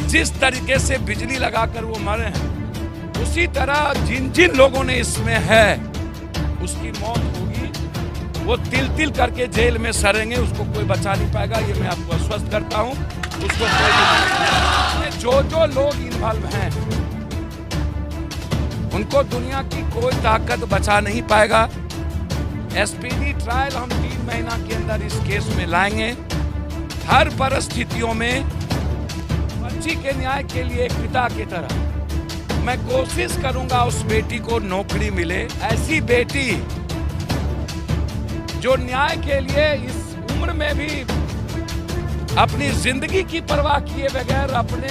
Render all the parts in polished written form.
जिस तरीके से बिजली लगाकर वो मरे हैं, उसी तरह जिन जिन लोगों ने इसमें है उसकी मौत होगी। वो तिल तिल करके जेल में सड़ेंगे, उसको कोई बचा नहीं पाएगा, ये मैं आपको आश्वस्त करता हूँ। उसको कोई जो लोग इन्वॉल्व हैं उनको दुनिया की कोई ताकत बचा नहीं पाएगा। एसपीडी ट्रायल हम 3 महीना के अंदर इस केस में लाएंगे। हर परिस्थितियों में बच्ची के न्याय के लिए एक पिता की तरह मैं कोशिश करूंगा उस बेटी को नौकरी मिले। ऐसी बेटी जो न्याय के लिए इस उम्र में भी अपनी जिंदगी की परवाह किए बगैर अपने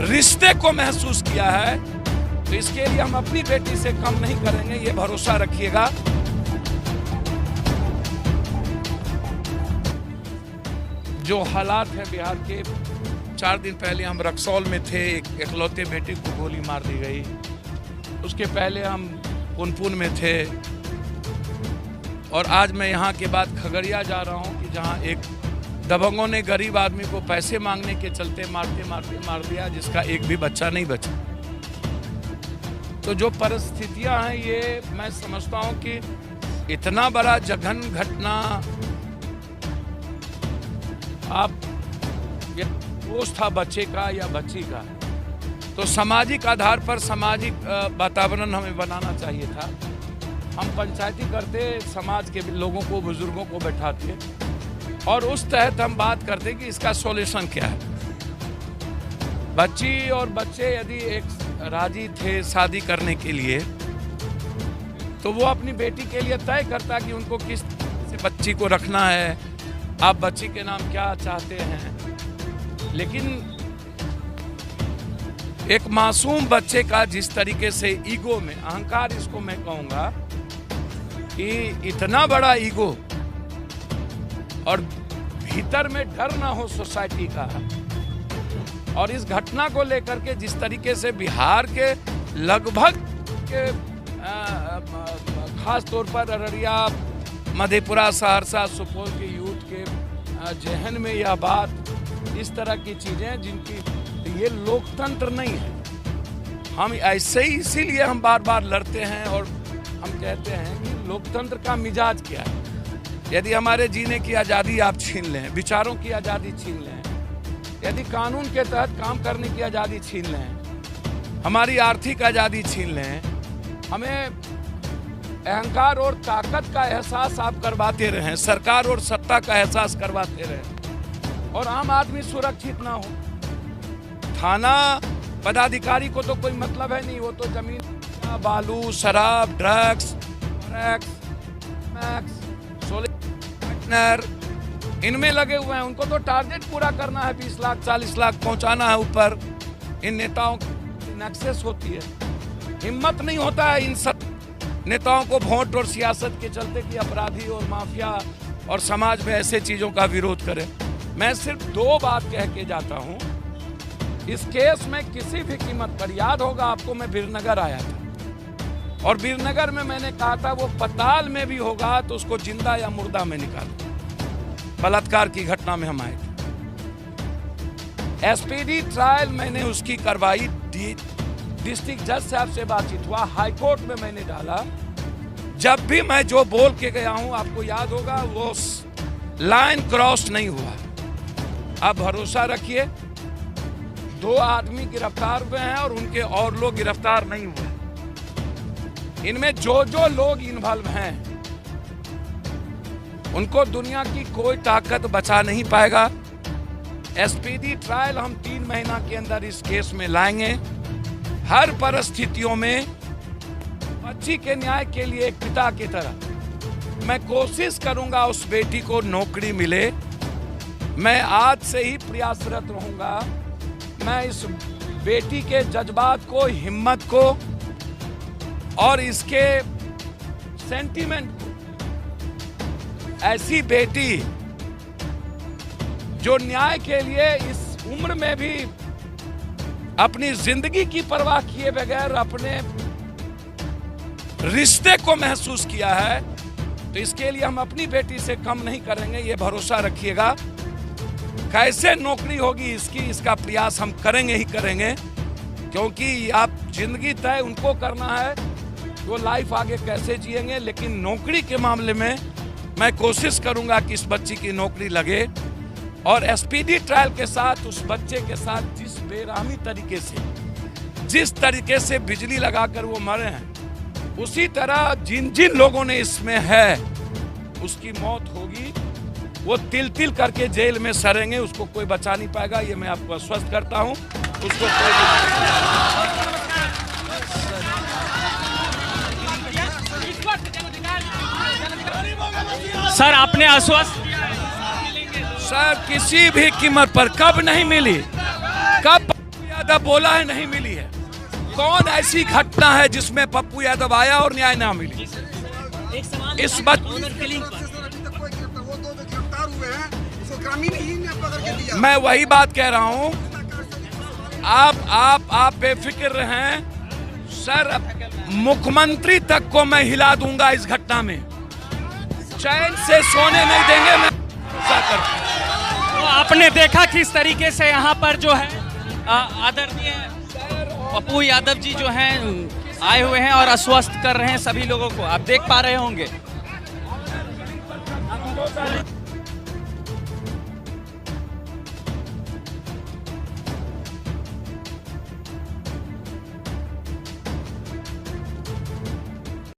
रिश्ते को महसूस किया है, तो इसके लिए हम अपनी बेटी से कम नहीं करेंगे, ये भरोसा रखिएगा। जो हालात हैं बिहार के, 4 दिन पहले हम रक्सौल में थे, एक इकलौते बेटे को गोली मार दी गई। उसके पहले हम पुनपुन में थे, और आज मैं यहाँ के बाद खगड़िया जा रहा हूँ कि जहाँ एक दबंगों ने गरीब आदमी को पैसे मांगने के चलते मारते मारते मार दिया, जिसका एक भी बच्चा नहीं बचा। तो जो परिस्थितियां हैं, ये मैं समझता हूं कि इतना बड़ा जघन्य घटना, आप ये दोष था बच्चे का या बच्ची का, तो सामाजिक आधार पर सामाजिक वातावरण हमें बनाना चाहिए था। हम पंचायती करते, समाज के लोगों को, बुजुर्गों को बैठाते और उस तहत हम बात करते कि इसका सॉल्यूशन क्या है। बच्ची और बच्चे यदि एक राजी थे शादी करने के लिए, तो वो अपनी बेटी के लिए तय करता कि उनको किस से बच्ची को रखना है, आप बच्ची के नाम क्या चाहते हैं। लेकिन एक मासूम बच्चे का जिस तरीके से ईगो में, अहंकार इसको मैं कहूँगा कि इतना बड़ा ईगो और भीतर में डर ना हो सोसाइटी का, और इस घटना को लेकर के जिस तरीके से बिहार के लगभग के खास तौर पर अररिया, मधेपुरा, सहरसा, सुपौल के यूथ के जहन में यह बात, इस तरह की चीजें जिनकी ये लोकतंत्र नहीं है। हम ऐसे ही इसीलिए हम बार बार लड़ते हैं और हम कहते हैं कि लोकतंत्र का मिजाज क्या है। यदि हमारे जीने की आज़ादी आप छीन लें, विचारों की आज़ादी छीन लें, यदि कानून के तहत काम करने की आज़ादी छीन लें, हमारी आर्थिक आज़ादी छीन लें, हमें अहंकार और ताकत का एहसास आप करवाते रहें, सरकार और सत्ता का एहसास करवाते रहें, और आम आदमी सुरक्षित ना हो। थाना पदाधिकारी को तो कोई मतलब है नहीं, वो तो जमीन, बालू, शराब, ड्रग्स, इनमें लगे हुए हैं। उनको तो टारगेट पूरा करना है, 20 लाख 40 लाख पहुंचाना है ऊपर। इन नेताओं की नक्सेस होती है, हिम्मत नहीं होता है इन सब नेताओं को वोट और सियासत के चलते कि अपराधी और माफिया और समाज में ऐसे चीजों का विरोध करें। मैं सिर्फ 2 बात कह के जाता हूं। इस केस में किसी भी कीमत पर, याद होगा आपको, मैं बीरनगर आया था और बीरनगर में मैंने कहा था वो पताल में भी होगा तो उसको जिंदा या मुर्दा में निकालो। बलात्कार की घटना में हम आए थे। एसपीडी ट्रायल मैंने उसकी करवाई, डिस्ट्रिक्ट जज साहब से बातचीत हुआ, हाईकोर्ट में मैंने डाला। जब भी मैं जो बोल के गया हूं, आपको याद होगा, वो लाइन क्रॉस नहीं हुआ। आप भरोसा रखिए, 2 आदमी गिरफ्तार हुए हैं और उनके और लोग गिरफ्तार नहीं हुए। इनमें जो लोग इन्वॉल्व हैं उनको दुनिया की कोई ताकत बचा नहीं पाएगा। एसपीडी ट्रायल हम 3 महीना के अंदर इस केस में लाएंगे। हर परिस्थितियों में बच्ची के न्याय के लिए एक पिता की तरह मैं कोशिश करूंगा उस बेटी को नौकरी मिले। मैं आज से ही प्रयासरत रहूंगा। मैं इस बेटी के जज्बात को, हिम्मत को और इसके सेंटीमेंट को, ऐसी बेटी जो न्याय के लिए इस उम्र में भी अपनी जिंदगी की परवाह किए बगैर अपने रिश्ते को महसूस किया है, तो इसके लिए हम अपनी बेटी से कम नहीं करेंगे, ये भरोसा रखिएगा। कैसे नौकरी होगी इसका प्रयास हम करेंगे ही करेंगे, क्योंकि आप जिंदगी तय उनको करना है वो लाइफ आगे कैसे जिएंगे। लेकिन नौकरी के मामले में मैं कोशिश करूंगा कि इस बच्ची की नौकरी लगे, और एसपीडी ट्रायल के साथ उस बच्चे के साथ जिस बेरहमी तरीके से, जिस तरीके से बिजली लगाकर वो मरे हैं, उसी तरह जिन जिन लोगों ने इसमें है उसकी मौत होगी। वो तिल तिल करके जेल में सड़ेंगे, उसको कोई बचा नहीं पाएगा, ये मैं आपको आश्वस्त करता हूं। उसको सर आपने आश्वस्त सर किसी भी कीमत पर कब नहीं मिली, कब पप्पू यादव बोला है नहीं मिली है। कौन ऐसी घटना है जिसमें पप्पू यादव आया और न्याय ना मिली? इस बात मैं वही बात कह रहा हूं, आप बेफिक्र रहें सर। मुख्यमंत्री तक को मैं हिला दूंगा इस घटना में, चैन से सोने नहीं देंगे। मैं तो आपने देखा किस तरीके से यहाँ पर जो है आदरणीय पप्पू यादव जी जो हैं आए हुए हैं और आश्वस्त कर रहे हैं सभी लोगों को, आप देख पा रहे होंगे।